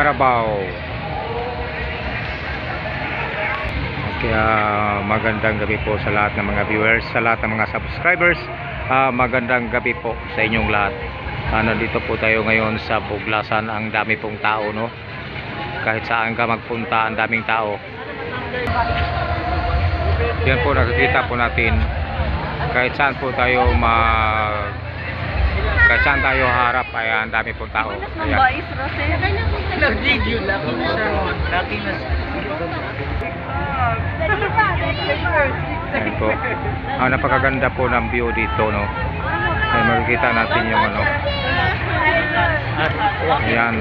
Carabao. Kaya magandang gabi po sa lahat ng mga viewers, sa lahat ng mga subscribers. Magandang gabi po sa inyong lahat. Nandito po tayo ngayon sa Buglasan. Ang dami pong tao, no? Kahit saan ka magpunta, ang daming tao. Yan po, nakikita po natin. Kahit saan po tayo kahit saan tayo harap ay ang dami pong tao. Ayan. Ayan po. Napakaganda po ng view dito, no? Ay, makikita natin yung ano. Ayan.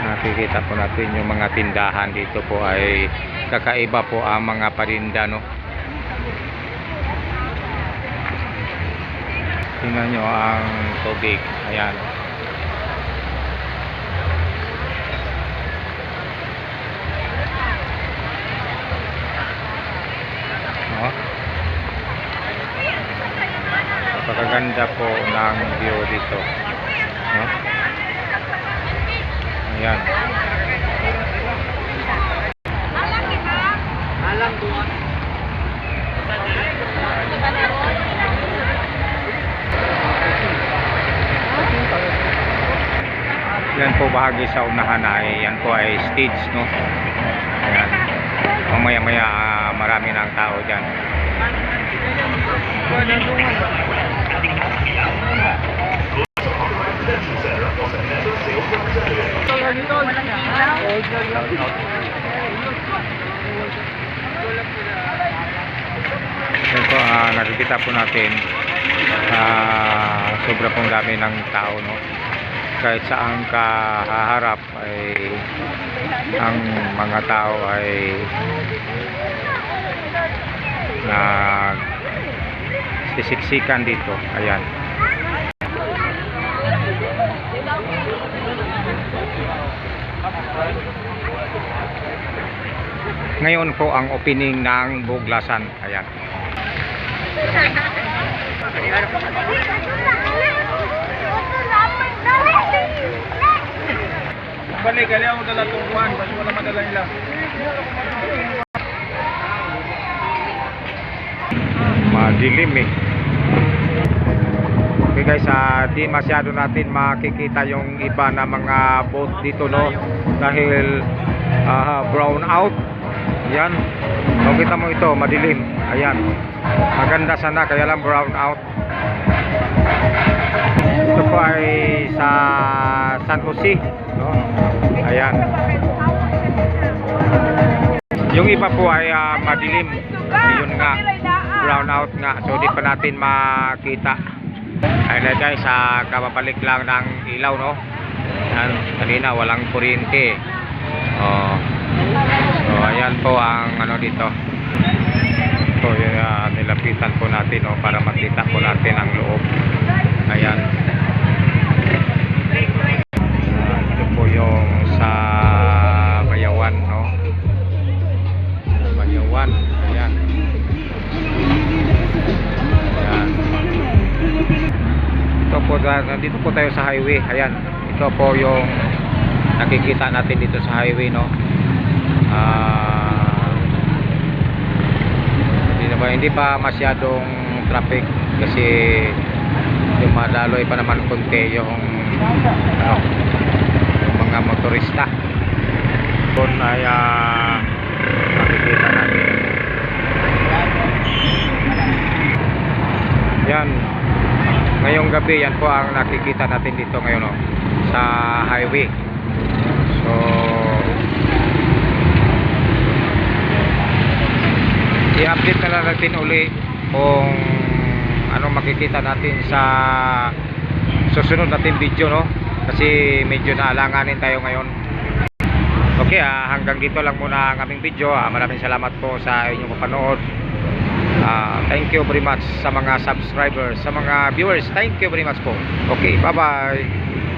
Nakikita po natin yung mga tindahan dito po ay kakaiba po ang mga parinda, no? Tingnan nyo ang tubig. Ayan. No? Napakaganda po ng view dito, no? Ayan. Yan po bahagi sa unahan ay yan po ay stage, no? Ayan. Mamaya maya marami ng tao dyan. Yan po, nakikita po natin sobra pong dami ng tao, no? Kahit saan ka haharap ay ang mga tao ay sisiksikan dito. Ayan. Ngayon po ang opening ng Buglasan. Ayan. Balik, kali ako dala tungkuhan, kasi wala madala nila. Madilim eh. Okay guys, di masyado natin makikita yung iba na mga boat dito, no? Dahil brown out. Yan. Kung kita mo ito, madilim. Ayan. Maganda sana, kaya lang brown out. Ito po ay sa San Jose, no? Ayan. Yung iba po ay madilim. Yun nga, brown out nga. So di pa natin makita. Ayan guys, kababalik lang ng ilaw, no? Ayan, kanina walang kuryente. So ayan po ang ano dito. So nilapitan po natin, no, para makita po natin ang loob. Ayan. Ito po yung sa Bayawan, no? Bayawan. Ayan. Ayan. Ito po, nandito po tayo sa highway. Ayan. Ito po yung nakikita natin dito sa highway, no? Hindi pa masyadong traffic kasi dumadaloy pa naman konti yung mga motorista. Doon ay makikita natin. Yan. Ngayong gabi, yan po ang nakikita natin dito ngayon, no? Sa highway. So i-update na lang natin uli kung ano makikita natin sa susunod natin video, no? Kasi medyo naalanganin tayo ngayon. Okay, hanggang dito lang muna ang aming video. Maraming salamat po sa inyong papanood. Thank you very much sa mga subscribers, sa mga viewers. Thank you very much po. Okay, bye-bye.